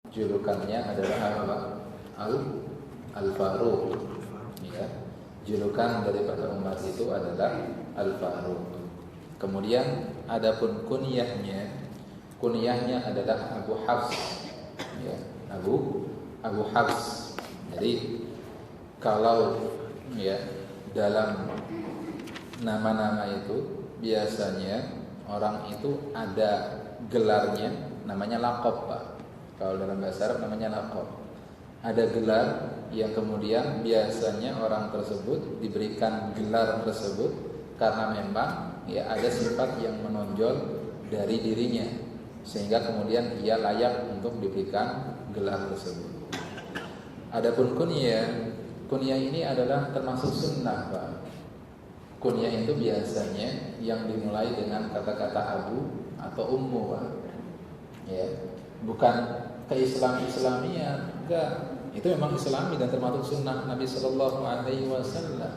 Julukannya adalah apa? Al-Faruq. Ya. Julukan daripada Umar itu adalah Al-Faruq. Kemudian adapun kunyahnya adalah Abu Hafs. Ya, Abu Hafs. Jadi kalau ya dalam nama-nama itu biasanya orang itu ada gelarnya, namanya laqab, Pak. Kalau dalam bahasa Arab namanya laqab. Ada gelar yang kemudian biasanya orang tersebut diberikan gelar tersebut karena memang ya ada sifat yang menonjol dari dirinya sehingga kemudian ia layak untuk diberikan gelar tersebut. Adapun kunyah ini adalah termasuk sunnah, Pak. Kunyah itu biasanya yang dimulai dengan kata-kata abu atau ummu, Pak. Ya, bukan ke-Islamian, enggak. Itu memang Islami dan termasuk sunnah Nabi Sallallahu Alaihi Wasallam.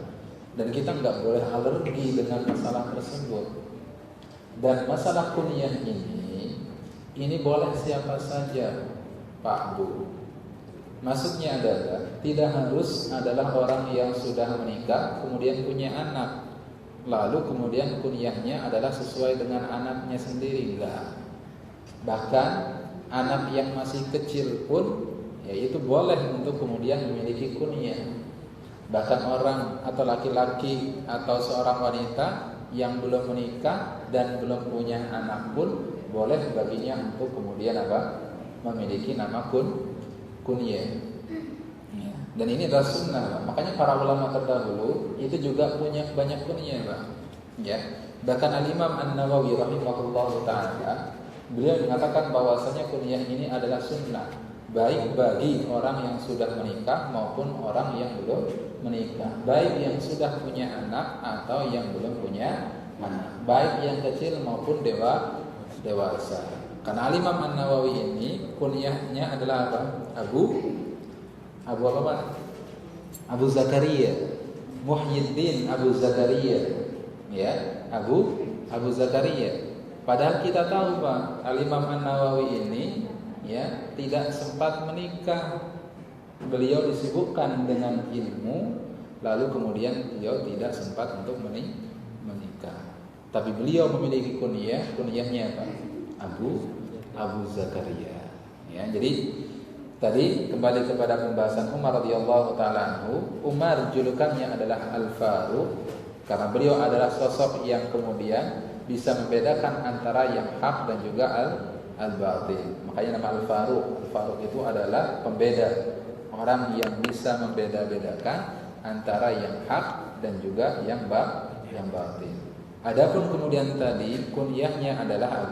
Dan kita enggak boleh alergi dengan masalah tersebut. Dan masalah kunyah ini boleh siapa saja, Pak Bu. Maksudnya adalah tidak harus adalah orang yang sudah menikah kemudian punya anak, lalu kemudian kunyahnya adalah sesuai dengan anaknya sendiri, enggak. Bahkan anak yang masih kecil pun yaitu boleh untuk kemudian memiliki kunyah. Bahkan orang atau laki-laki atau seorang wanita yang belum menikah dan belum punya anak pun boleh baginya untuk kemudian memiliki nama kunyah. Ya. Dan ini adalah sunnah, Pak. Makanya para ulama terdahulu itu juga punya banyak kunyah, Pak. Ya. Bahkan Al-Imam An-Nawawi rahimahullahu taala beliau mengatakan bahwasanya kunyah ini adalah sunnah, baik bagi orang yang sudah menikah maupun orang yang belum menikah, baik yang sudah punya anak atau yang belum punya anak, baik yang kecil maupun dewasa. Karena Al-Imam An-Nawawi ini kunyahnya adalah apa? Abu apa, Pak? Abu Zakaria, Muhyiddin Abu Zakaria. Ya, Abu Zakaria. Padahal kita tahu, Pak, Al-Imam An-Nawawi ini ya tidak sempat menikah. Beliau disibukkan dengan ilmu, lalu kemudian beliau tidak sempat untuk menikah. Tapi beliau memiliki kunyahnya apa? Abu Zakaria. Ya, jadi tadi kembali kepada pembahasan Umar radhiyallahu taala anhu. Umar julukannya adalah Al-Faruq karena beliau adalah sosok yang kemudian bisa membedakan antara yang hak dan juga al-batil. Makanya nama Al-Faruq. Al-Faruq itu adalah pembeda, orang yang bisa membeda-bedakan antara yang hak dan juga yang batil. Adapun kemudian tadi kunyahnya adalah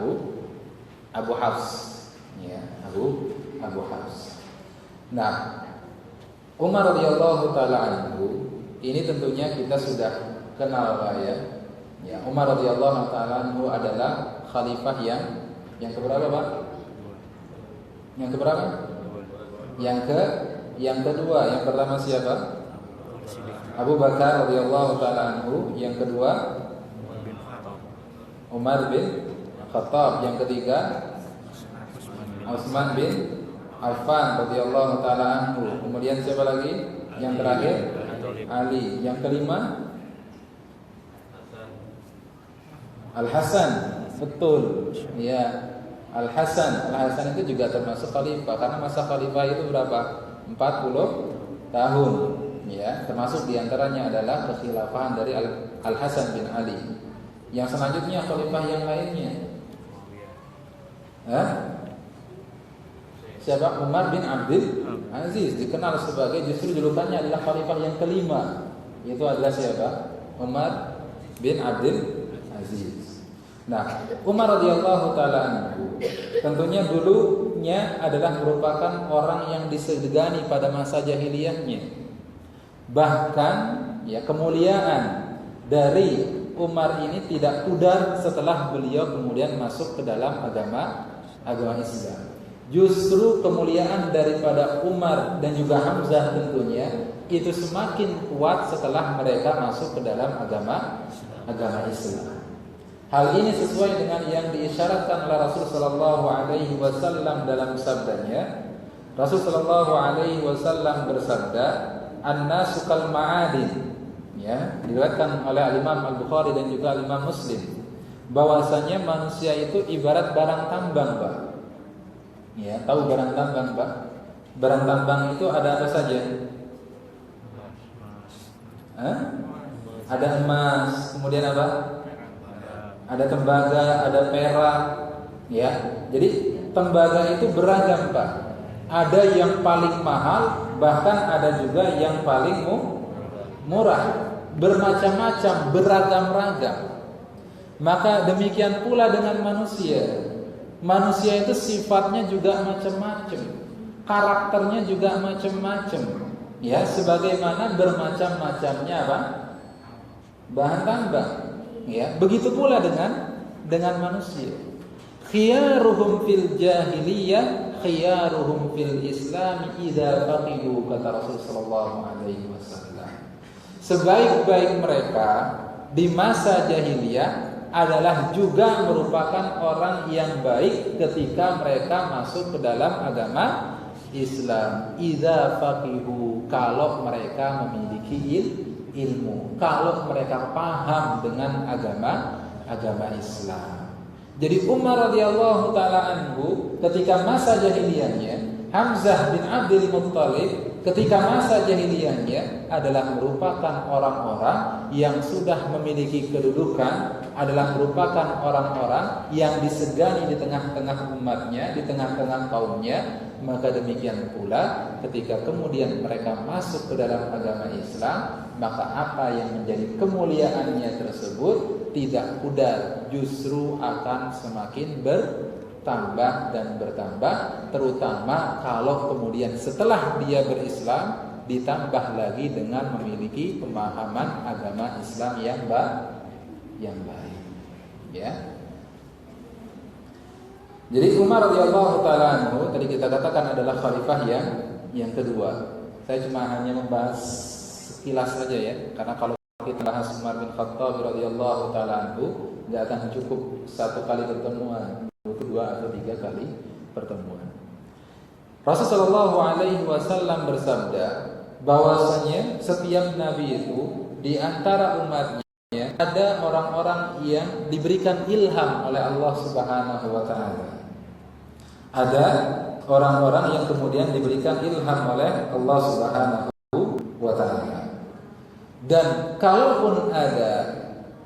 Abu Hafs, ya, Abu Hafs. Nah, Umar radhiyallahu taala anhu ini tentunya kita sudah kenal, Pak, ya. Ya, Umar radhiyallahu taala anhu adalah khalifah yang keberapa, Pak? Yang keberapa? Yang kedua. Yang pertama siapa? Abu Bakar radhiyallahu taala anhu. Yang kedua Umar bin Khattab. Yang ketiga Utsman bin Affan radhiyallahu taala anhu. Kemudian siapa lagi? Yang terakhir Ali. Yang kelima Al-Hasan. Betul. Ya, Al-Hasan itu juga termasuk khalifah karena masa khalifah itu berapa? 40 tahun. Ya, termasuk diantaranya adalah kekhilafahan dari Al-Hasan bin Ali. Yang selanjutnya khalifah yang lainnya. Siapa? Umar bin Abdul Aziz, dikenal sebagai, justru julukannya adalah khalifah yang kelima. Itu adalah siapa? Umar bin Abdul Aziz. Nah, Umar radhiyallahu taala anhu tentunya dulunya adalah merupakan orang yang disegani pada masa jahiliyahnya. Bahkan ya kemuliaan dari Umar ini tidak pudar setelah beliau kemudian masuk ke dalam agama Islam. Justru kemuliaan daripada Umar dan juga Hamzah tentunya itu semakin kuat setelah mereka masuk ke dalam agama Islam. Hal ini sesuai dengan yang diisyaratkan oleh Rasul sallallahu alaihi wasallam dalam sabdanya, Rasul sallallahu alaihi wasallam bersabda, "An-nasu kal ma'adin." Ya, diriwayatkan oleh Imam Al-Bukhari dan juga Imam Muslim, bahwasanya manusia itu ibarat barang tambang, Pak. Ya, tahu barang tambang, Pak? Barang tambang itu ada apa saja? Ada emas, kemudian apa? Ada tembaga, ada perak, ya. Jadi tembaga itu beragam, Pak. Ada yang paling mahal, bahkan ada juga yang paling murah. Bermacam-macam, beragam-ragam. Maka demikian pula dengan manusia. Manusia itu sifatnya juga macam-macam, karakternya juga macam-macam. Ya, sebagaimana bermacam-macamnya apa? Bahan tambang. Ya, begitu pula dengan manusia. Khiyaruhum fil jahiliyah, khiyaruhum fil Islam idza faqihu, kata Rasul sallallahu alaihi wasallam. Sebaik-baik mereka di masa jahiliyah adalah juga merupakan orang yang baik ketika mereka masuk ke dalam agama Islam. Idza faqihu, kalau mereka memiliki ilmu, kalau mereka paham dengan agama Islam. Jadi Umar radhiyallahu taala anhu ketika masa jahiliyahnya, Hamzah bin Abdul Muttalib ketika masa jahiliyahnya adalah merupakan orang-orang yang sudah memiliki kedudukan, adalah merupakan orang-orang yang disegani di tengah-tengah umatnya, di tengah-tengah kaumnya. Maka demikian pula ketika kemudian mereka masuk ke dalam agama Islam, maka apa yang menjadi kemuliaannya tersebut tidak pudar, justru akan semakin bertambah dan bertambah, terutama kalau kemudian setelah dia berislam ditambah lagi dengan memiliki pemahaman agama Islam yang baik. Ya. Jadi Umar radhiyallahu taala anhu tadi kita katakan adalah khalifah yang kedua. Saya cuma hanya membahas sekilas saja ya, karena kalau kita bahas Umar bin Khattab radhiyallahu taala anhu enggak akan cukup satu kali pertemuan, dua atau tiga kali pertemuan. Rasulullah sallallahu alaihi wasallam bersabda bahwasanya setiap nabi itu di antara umatnya ada orang-orang yang diberikan ilham oleh Allah Subhanahu wa taala. Ada orang-orang yang kemudian diberikan ilham oleh Allah Subhanahu wa taala. Dan kalaupun ada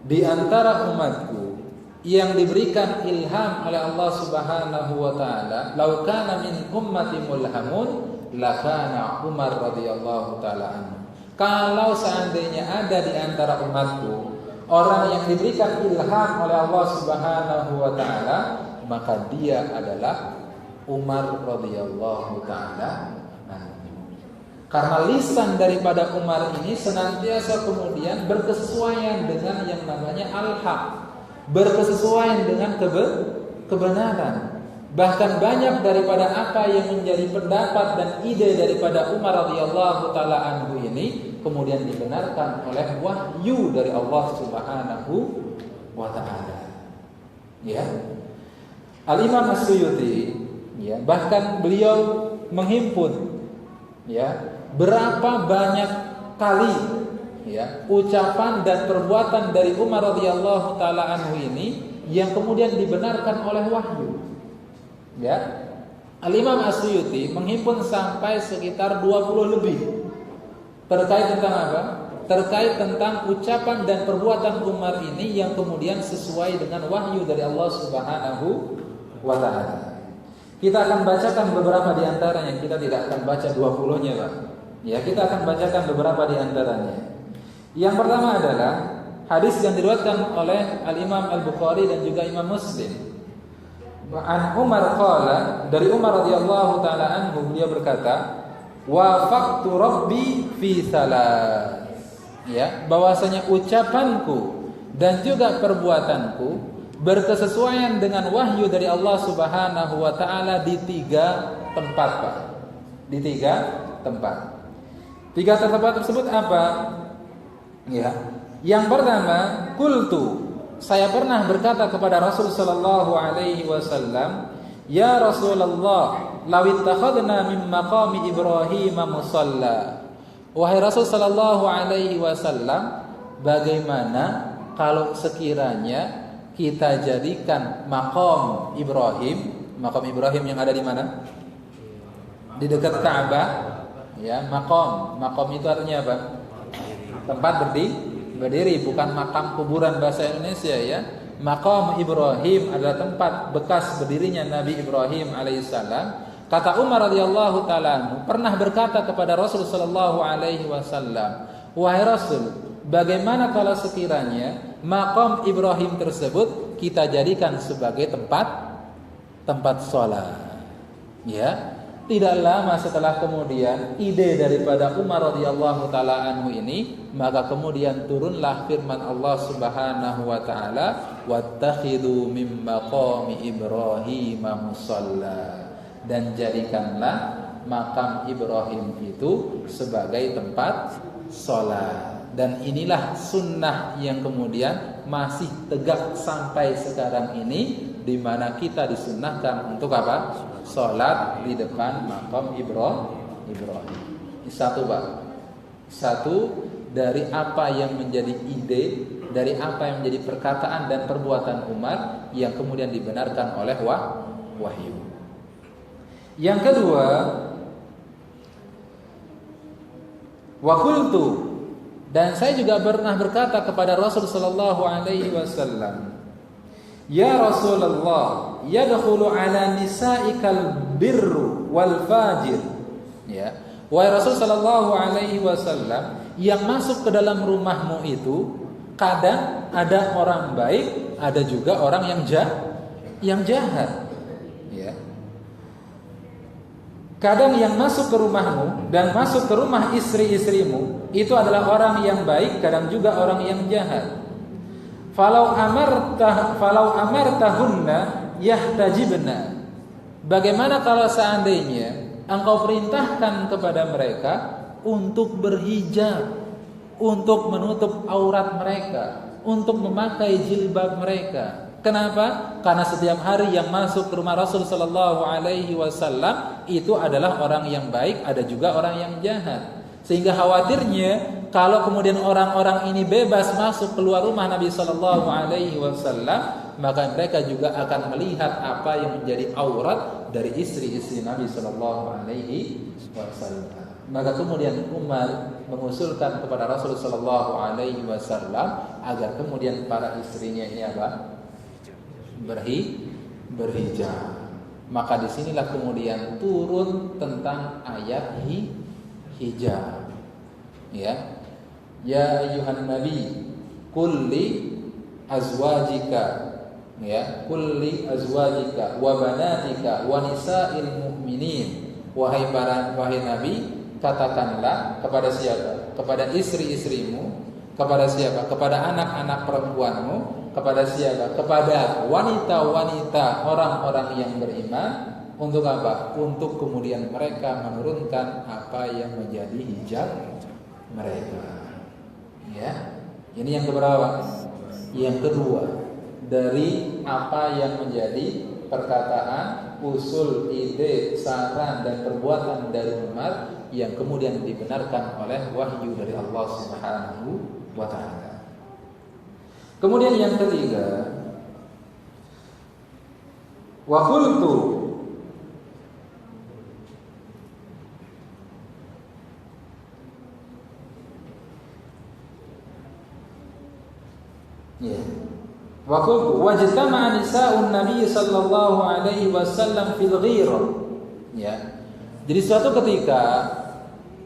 di antara umatku yang diberikan ilham oleh Allah Subhanahu wa taala, "Lau kana min ummati mulhamun lakana Umar radhiyallahu taala anhu." Kalau seandainya ada di antara umatku orang yang diberikan ilham oleh Allah Subhanahu wa taala, maka dia adalah Umar radhiyallahu taala anhu. Karena lisan daripada Umar ini senantiasa kemudian berkesesuaian dengan yang namanya al-haq, berkesesuaian dengan kebenaran. Bahkan banyak daripada apa yang menjadi pendapat dan ide daripada Umar radhiyallahu taala anhu ini kemudian dibenarkan oleh wahyu dari Allah Subhanahu wa taala. Ya. Al-Imam As-Suyuti ya, bahkan beliau menghimpun ya berapa banyak kali ya ucapan dan perbuatan dari Umar radhiyallahu taala anhu ini yang kemudian dibenarkan oleh wahyu. Ya. Al-Imam As-Suyuti menghimpun sampai sekitar 20 lebih terkait tentang apa? Terkait tentang ucapan dan perbuatan Umar ini yang kemudian sesuai dengan wahyu dari Allah Subhanahu wa taala. Kita akan bacakan beberapa di antaranya, kita tidak akan baca 20-nya, Pak. Ya, kita akan bacakan beberapa di antaranya. Yang pertama adalah hadis yang diriwayatkan oleh Al-Imam Al-Bukhari dan juga Imam Muslim. An Umar qala, dari Umar radhiyallahu taala anhu beliau berkata, "Wafaqtu Rabbi fi salat." Ya, bahwasanya ucapanku dan juga perbuatanku berkesesuaian dengan wahyu dari Allah Subhanahu wa taala di 3 tempat, Pak. Di 3 tempat. 3 tempat tersebut apa? Ya. Yang pertama, qultu, saya pernah berkata kepada Rasul sallallahu alaihi wasallam, "Ya Rasulullah, law ittakhadna min maqami Ibrahim musalla." Wahai Rasul sallallahu alaihi wasallam, bagaimana kalau sekiranya kita jadikan maqam Ibrahim yang ada di mana? Di dekat Ka'bah, ya, maqam itu artinya apa? Tempat berdiri, bukan makam kuburan bahasa Indonesia, ya. Maqam Ibrahim adalah tempat bekas berdirinya Nabi Ibrahim alaihissalam. Kata Umar radhiyallahu taala pernah berkata kepada Rasul sallallahu alaihi wasallam, "Wahai Rasul, bagaimana kalau sekiranya maqam Ibrahim tersebut kita jadikan sebagai tempat sholat?" Ya, tidak lama setelah kemudian ide daripada Umar radhiyallahu taala anhu ini, maka kemudian turunlah firman Allah Subhanahu wa taala, "Wattakhidhu mim maqami Ibrahim musalla." Dan jadikanlah makam Ibrahim itu sebagai tempat sholat. Dan inilah sunnah yang kemudian masih tegak sampai sekarang ini, di mana kita disunnahkan untuk apa? Sholat di depan makam Ibrahim. Satu, Pak. Satu dari apa yang menjadi ide, dari apa yang menjadi perkataan dan perbuatan Umar yang kemudian dibenarkan oleh wahyu. Yang kedua, wa qultu, dan saya juga pernah berkata kepada Rasul sallallahu alaihi wasallam, "Ya Rasulullah, yadkhulu ala nisa'ikal birru wal fajir." Ya, wahai Rasul sallallahu alaihi wasallam, yang masuk ke dalam rumahmu itu kadang ada orang baik, ada juga orang yang jahat. Ya. Kadang yang masuk ke rumahmu dan masuk ke rumah istri-istrimu itu adalah orang yang baik, kadang juga orang yang jahat. Falau amartahunna yahtajibna. Bagaimana kalau seandainya engkau perintahkan kepada mereka untuk berhijab, untuk menutup aurat mereka, untuk memakai jilbab mereka? Kenapa? Karena setiap hari yang masuk ke rumah Rasul sallallahu alaihi wasallam itu adalah orang yang baik, ada juga orang yang jahat. Sehingga khawatirnya kalau kemudian orang-orang ini bebas masuk keluar rumah Nabi sallallahu alaihi wasallam, maka mereka juga akan melihat apa yang menjadi aurat dari istri-istri Nabi sallallahu alaihi wasallam. Maka kemudian Umar mengusulkan kepada Rasul sallallahu alaihi wasallam agar kemudian para istrinya ini apa? Berhijab. Maka disinilah kemudian turun tentang ayat hijab. Ya, ya ayuhan nabi, kulli azwajika, ya, kulli azwajika wa banatika wa nisa'il mu'minin. Wahai nabi, katakanlah kepada siapa? Kepada istri-istrimu. Kepada siapa? Kepada anak-anak perempuanmu. Kepada siapa? Kepada wanita-wanita orang-orang yang beriman. Untuk apa? Untuk kemudian mereka menurunkan apa yang menjadi hijab mereka. Ya. Ini yang keberapa? Yang kedua, dari apa yang menjadi perkataan, usul, ide, saran dan perbuatan dari Umar yang kemudian dibenarkan oleh wahyu dari Allah Subhanahu wa taala. Kemudian yang ketiga, wa qultu, ya, wa qultu wajtama'a nisa'un nabiy sallallahu alaihi wasallam fil ghirah. Ya. Jadi suatu ketika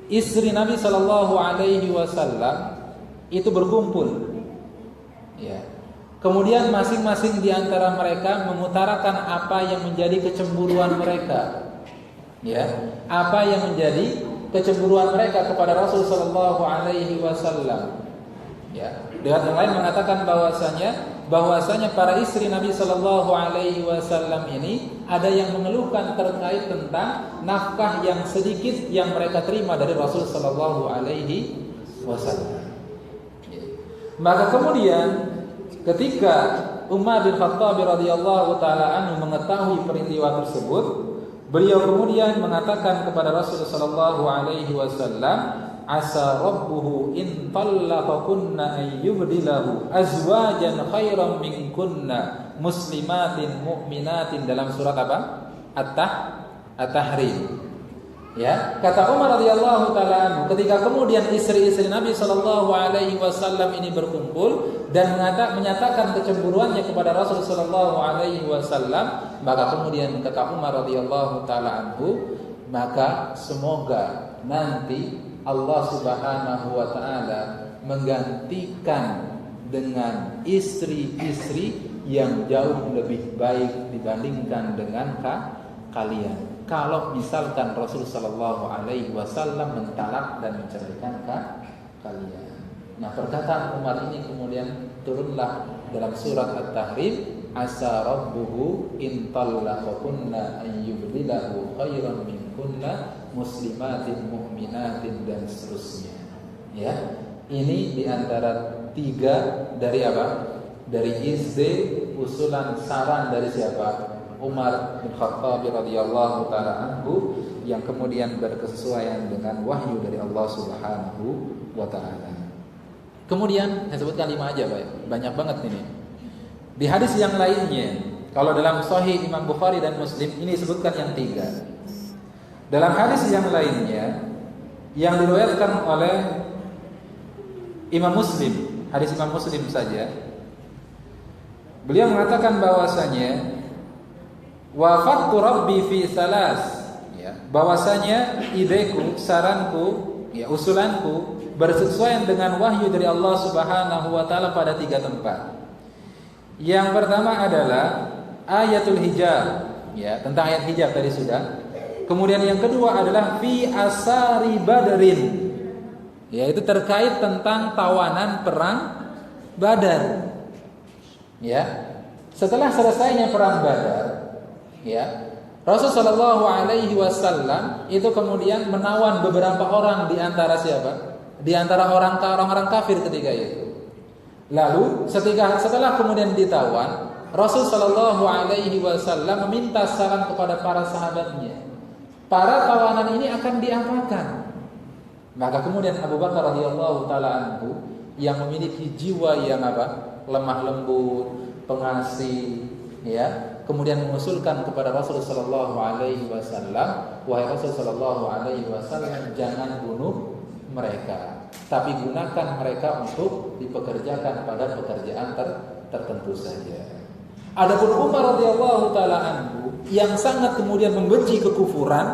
istri Nabi sallallahu alaihi wasallam itu berkumpul. Ya. Kemudian masing-masing di antara mereka mengutarakan apa yang menjadi kecemburuan mereka. Ya, apa yang menjadi kecemburuan mereka kepada Rasul sallallahu alaihi wasallam. Ya, dengan yang lain mengatakan bahwasanya para istri Nabi sallallahu alaihi wasallam ini ada yang mengeluhkan terkait tentang nafkah yang sedikit yang mereka terima dari Rasul sallallahu alaihi wasallam. Maka kemudian ketika Umar bin Khattab radhiyallahu taala anhu mengetahui peristiwa tersebut, beliau kemudian mengatakan kepada Rasulullah sallallahu alaihi wasallam, asa rabbuhu in tallaqakunna ay yubdilahu azwajan khairan minkunna muslimatin mu'minatin, dalam surat apa? At-Tahrim. Ya, kata Umar radhiyallahu taala anhu, ketika kemudian istri-istri Nabi sallallahu alaihi wasallam ini berkumpul dan menyatakan kecemburuannya kepada Rasul sallallahu alaihi wasallam, maka kemudian kata Umar radhiyallahu taala anhu, maka semoga nanti Allah Subhanahu wa taala menggantikan dengan istri-istri yang jauh lebih baik dibandingkan dengan kalian. Kalau misalkan Rasul sallallahu alaihi wasallam mentalak dan menceraikan kalian. Nah, perkataan Umar ini kemudian turunlah dalam surat At-Tahrim, asa rabbuhu in tallaqakunna an yubdilahu khairan minkunna muslimatin mu'minatin, dan seterusnya. Ya. Ini diantara 3 dari apa? Dari ide, usulan, saran dari siapa? Umar bin Khattab radhiyallahu taala anhu, yang kemudian berkesesuaian dengan wahyu dari Allah Subhanahu wa taala. Kemudian saya sebutkan 5 aja, Pak. Banyak banget ini. Di hadis yang lainnya, kalau dalam Sahih Imam Bukhari dan Muslim ini disebutkan yang 3. Dalam hadis yang lainnya yang diriwayatkan oleh Imam Muslim, hadis Imam Muslim saja, beliau mengatakan bahwasanya wafaqtu rabbi fi salas, ya, bahwasanya ideku, saranku, ya, usulanku bersesuaian dengan wahyu dari Allah Subhanahu wa taala pada 3 tempat. Yang pertama adalah ayatul hijab, ya, tentang ayat hijab tadi sudah. Kemudian yang kedua adalah fi asari badrin, yaitu terkait tentang tawanan perang Badar. Ya. Setelah selesainya perang Badar, ya, Rasulullah sallallahu alaihi wasallam itu kemudian menawan beberapa orang di antara siapa? Di antara orang-orang kafir ketika itu. Lalu setelah kemudian ditawan, Rasul sallallahu alaihi wasallam meminta saran kepada para sahabatnya. Para tawanan ini akan diapakan? Maka kemudian Abu Bakar radhiyallahu taala anhu yang memiliki jiwa yang apa? Lemah lembut, pengasih, ya, kemudian mengusulkan kepada Rasul sallallahu alaihi wasallam, wahai Rasul sallallahu alaihi wasallam, jangan bunuh mereka, tapi gunakan mereka untuk dipekerjakan pada pekerjaan tertentu saja. Adapun Umar radhiyallahu taala anhu yang sangat kemudian membenci kekufuran,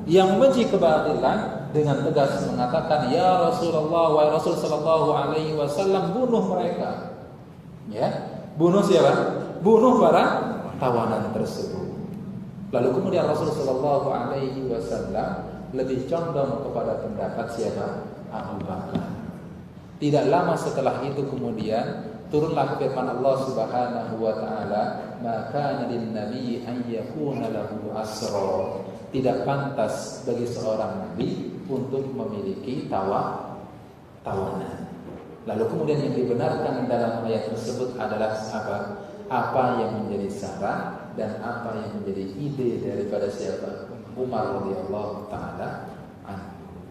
yang membenci kebatilan, dengan tegas mengatakan, ya Rasulullah, wahai Rasul sallallahu alaihi wasallam, bunuh mereka. Ya, bunuh siapa? Bunuh para tawanan tersebut. Lalu kemudian Rasul sallallahu alaihi wasallam lebih condong kepada pendapat siapa? Abu Bakar. Tidak lama setelah itu kemudian turunlah firman Allah Subhanahu wa taala, maka lin nabi an yakuna lahu asra. Tidak pantas bagi seorang nabi untuk memiliki tawanan. Lalu kemudian yang dibenarkan dalam ayat tersebut adalah apa? Apa yang menjadi saran dan apa yang menjadi ide daripada siapa? Umar radhiyallahu taala anhu.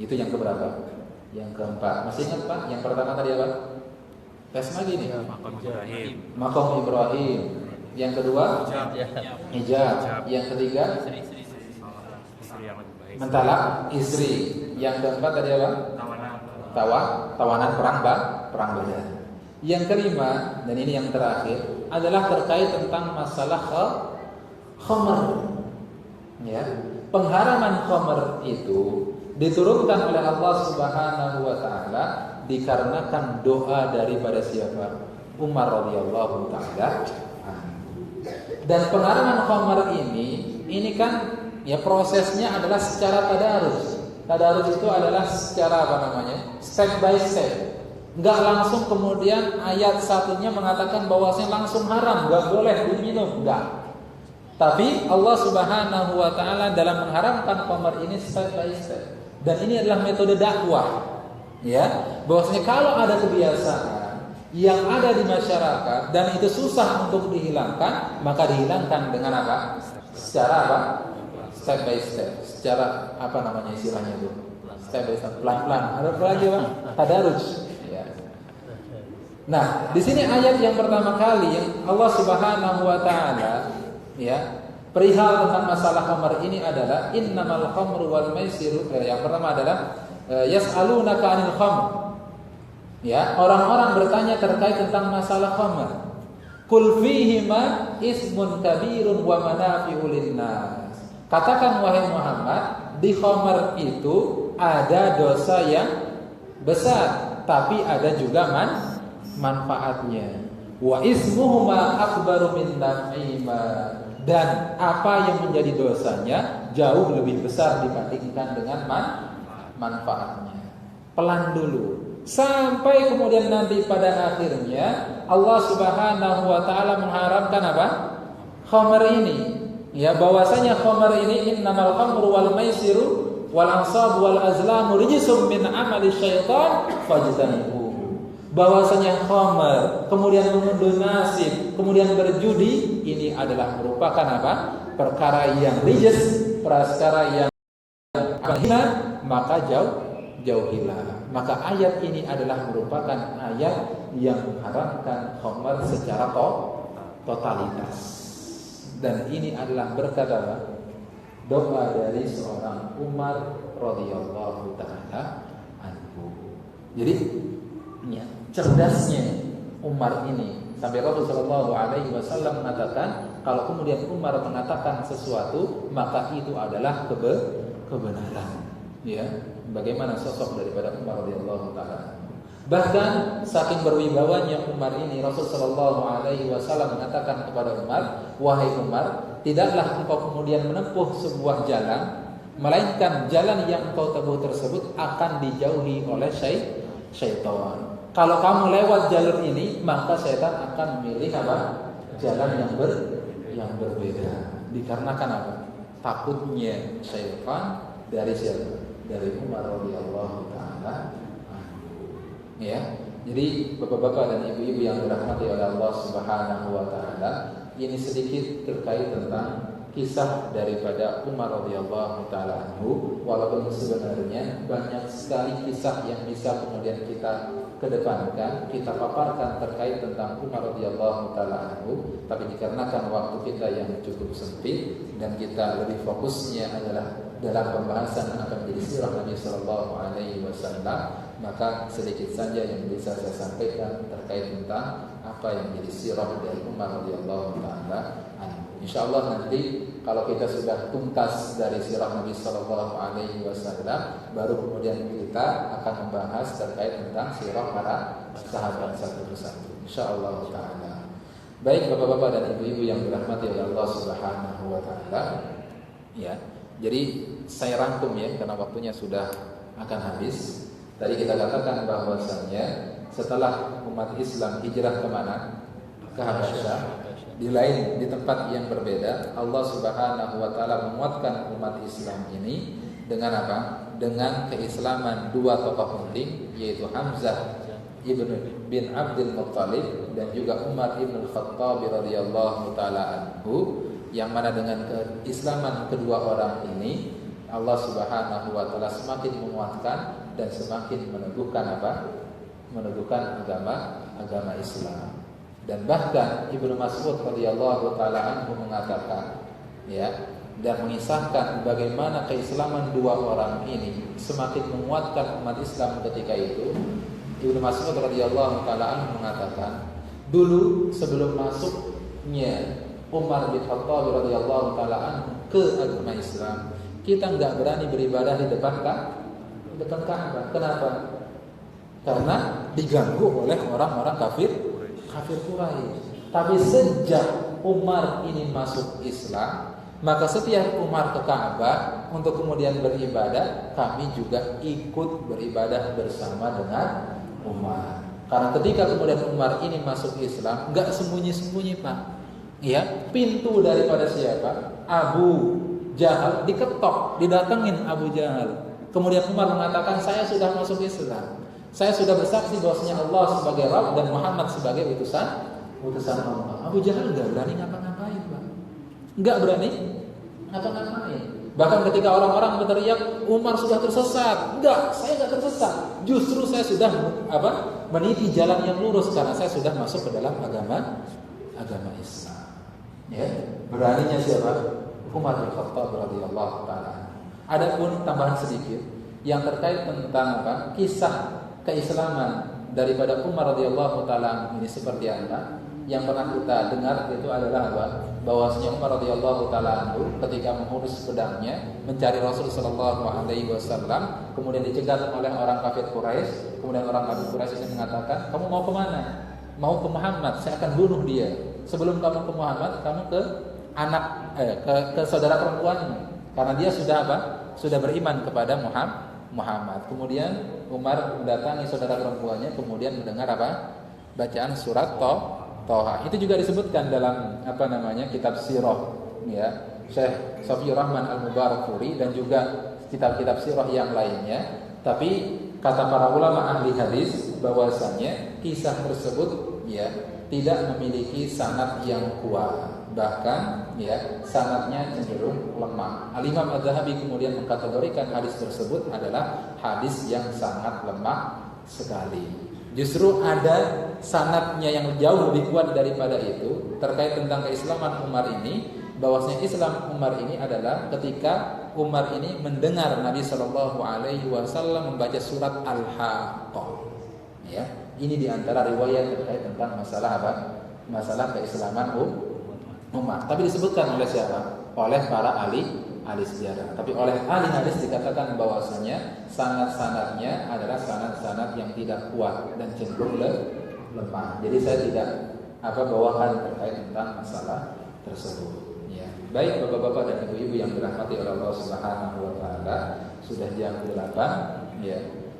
Itu yang keberapa? Yang keempat. Masih ingat Pak? Yang pertama tadi apa? Tes lagi nih. Maqam Ibrahim. Yang kedua? Hijab. Yang ketiga? Mentalak istri. Yang keempat tadi apa? Tawanan perang Badar. Yang kelima, dan ini yang terakhir, adalah terkait tentang masalah khamr. Ya, pengharaman khamr itu diturunkan oleh Allah Subhanahu wa taala dikarenakan doa daripada siapa? Umar radhiyallahu taala. Dan pengharaman khamr ini kan ya prosesnya adalah secara tadarus. Tadarus itu adalah secara apa namanya? Step by step. Enggak langsung kemudian ayat satunya mengatakan bahwasanya langsung haram, enggak boleh diminum, enggak. Tapi Allah Subhanahu wa taala dalam mengharamkan khamr ini step by step. Dan ini adalah metode dakwah. Ya, bahwasanya kalau ada kebiasaan yang ada di masyarakat dan itu susah untuk dihilangkan, maka dihilangkan dengan apa? Secara apa? Step by step. Secara apa namanya istilahnya itu? Step by step, pelan-pelan. Ada apa lagi, Bang? Tadarruj. Ya. Nah, di sini ayat yang pertama kali yang Allah Subhanahu wa taala ya, perihal tentang masalah khamr ini adalah innamal khamru wal maisiru. Yang pertama adalah yas'alunaka 'anil khamr. Ya, orang-orang bertanya terkait tentang masalah khamr. Qul fihima ismun kabirun wa manafi'u linnas. Katakan wahai Muhammad, di khamr itu ada dosa yang besar, tapi ada juga manfaatnya. Wa ismuhuma akbaru min naf'ihima. Dan apa yang menjadi dosanya jauh lebih besar dibandingkan dengan manfaatnya. Pelan dulu. Sampai kemudian nanti pada akhirnya Allah Subhanahu wa taala mengharamkan apa? Khamr ini. Ya, bahwasanya khamr ini innamal khamru wal maisiru wal ansab wal azlamu rijsum min amali syaitan fajtanibuhu. Bahwasanya khamr, kemudian mengunduh nasib, kemudian berjudi, ini adalah merupakan apa? Perkara yang rijs, perkara yang hina, maka jauhilah. Maka ayat ini adalah merupakan ayat yang mengharamkan khamr secara totalitas. Dan ini adalah berkat doa dari seorang Umar radhiyallahu taala anhu. Jadi ya, cerdasnya Umar ini sampai Rasulullah sallallahu alaihi wasallam mengatakan kalau kemudian Umar mengatakan sesuatu maka itu adalah kebenaran. Ya, bagaimana sosok daripada Umar radhiyallahu taala. Bahkan saking berwibawanya Umar ini, Rasul sallallahu alaihi wasallam mengatakan kepada Umar, "Wahai Umar, tidaklah engkau kemudian menempuh sebuah jalan, melainkan jalan yang engkau tempuh tersebut akan dijauhi oleh syaitan. Kalau kamu lewat jalur ini, maka syaitan akan memilih apa? Jalan yang berbeda. Dikarenakan apa? Takutnya syaitan dari siapa? Dari Umar radhiyallahu taala. Ya. Jadi bapak-bapak dan ibu-ibu yang dirahmati oleh Allah Subhanahu wa taala, ini sedikit terkait tentang kisah daripada Umar radhiyallahu taala anhu. Walaupun sebenarnya banyak sekali kisah yang bisa kemudian kita kedepankan, kita paparkan terkait tentang Umar radhiyallahu taala anhu, tapi dikarenakan waktu kita yang cukup sempit dan kita lebih fokusnya adalah dalam pembahasan akan menjadi sirah Nabi sallallahu alaihi wasallam, maka sedikit saja yang bisa saya sampaikan terkait tentang apa yang menjadi sirah dari Umar radhiyallahu taala anhu. Insyaallah nanti kalau kita sudah tuntas dari sirah Nabi sallallahu alaihi wasallam, baru kemudian kita akan membahas terkait tentang sirah para sahabat satu persatu. Insyaallah taala. Baik bapak-bapak dan ibu-ibu yang dirahmati oleh Allah Subhanahu wa taala. Ya. Jadi saya rangkum ya karena waktunya sudah akan habis. Tadi kita katakan bahwasanya setelah umat Islam hijrah ke mana? Ke Habasyah. Di tempat yang berbeda, Allah Subhanahu wa taala menguatkan umat Islam ini dengan apa? Dengan keislaman dua tokoh penting, yaitu Hamzah bin Abdul Muttalib dan juga Umar ibn Khattab radhiyallahu taala anhu, yang mana dengan keislaman kedua orang ini Allah Subhanahu wa taala semakin menguatkan dan semakin meneguhkan apa? Meneguhkan agama Islam. Dan bahkan Ibnu Mas'ud radhiyallahu taala anhu mengatakan ya, dan mengisahkan bagaimana keislaman dua orang ini semakin menguatkan umat Islam ketika itu. Ibnu Mas'ud radhiyallahu taala anhu mengatakan, dulu sebelum masuknya Umar bin Khattab radhiyallahu taala anhu ke agama Islam, kita enggak berani beribadah di depan Ka'bah. Kenapa? Karena diganggu oleh orang-orang kafir Quraisy. Tapi sejak Umar ini masuk Islam, maka setiap Umar ke Ka'bah untuk kemudian beribadah, kami juga ikut beribadah bersama dengan Umar. Karena ketika kemudian Umar ini masuk Islam, enggak sembunyi-sembunyi, Pak. Ya, pintu daripada siapa? Abu Jahal diketok, didatengin Abu Jahal. Kemudian Umar mengatakan, saya sudah masuk Islam. Saya sudah bersaksi bahwasanya Allah sebagai Rabb dan Muhammad sebagai utusan Allah. Abu Jahal nggak berani ngapa-ngapain, Pak. Nggak berani ngapa-ngapain. Bahkan ketika orang-orang berteriak Umar sudah tersesat, enggak, saya nggak tersesat. Justru saya sudah meniti jalan yang lurus karena saya sudah masuk ke dalam agama Islam. Ya, beraninya siapa? Umar bin Khattab radhiyallahu taala. Adapun tambahan sedikit yang terkait tentang kisah keislaman daripada Umar radhiyallahu taala ini seperti apa? Yang pernah kita dengar itu adalah bahwasanya Umar radhiyallahu taala ketika mengurus pedangnya mencari Rasul sallallahu alaihi wasallam, kemudian dicegat oleh orang kafir Quraisy. Kemudian orang kafir Quraisy ini mengatakan, "Kamu mau kemana?" "Mau ke Muhammad, saya akan bunuh dia." "Sebelum kamu ke Muhammad, kamu ke ke saudara perempuanmu, karena dia sudah beriman kepada Muhammad." Kemudian Umar mendatangi saudara perempuannya, kemudian mendengar bacaan surat Toha. Itu juga disebutkan dalam kitab sirah ya, Syekh Safiur Rahman Al-Mubarakfuri dan juga kitab-kitab sirah yang lainnya. Tapi kata para ulama ahli hadis bahwasanya kisah tersebut ya tidak memiliki sanad yang kuat, bahkan ya sanadnya cenderung lemah. Al-Imam Az-Zahabi kemudian mengkategorikan hadis tersebut adalah hadis yang sangat lemah sekali. Justru ada sanadnya yang jauh lebih kuat daripada itu terkait tentang keislaman Umar ini, bahwasanya Islam Umar ini adalah ketika Umar ini mendengar Nabi Shallallahu Alaihi Wasallam membaca surat Al-Haqqah. Ya, ini diantara riwayat terkait tentang masalah keislaman Umar. Tapi disebutkan oleh siapa? Oleh para ahli sejarah. Tapi oleh ahli hadis dikatakan bahwasanya sanad-sanadnya adalah sanad-sanad yang tidak kuat dan cenderung lemah. Jadi saya tidak bawakan terkait tentang masalah tersebut. Ya. Baik bapak-bapak dan ibu-ibu yang dirahmati oleh Allah Subhanahu wa taala, sudah jam 8 ya.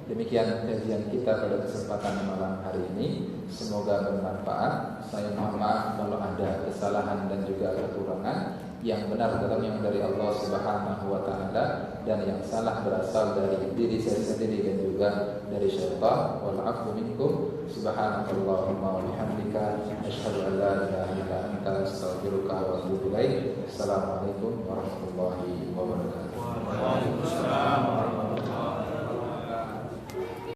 Demikian kajian kita pada kesempatan malam hari ini. Semoga bermanfaat. Saya mohon maaf kalau ada kesalahan dan juga kekurangan. Yang benar adalah yang dari Allah Subhanahu wa taala, dan yang salah berasal dari diri saya sendiri dan juga dari syaitan. Wal 'afwu minkum. Subhanakallahumma wa bihamdika asyhadu an la ilaha illa anta astaghfiruka wa atubu ilaik. Assalamualaikum warahmatullahi wabarakatuh. Waalaikumsalam.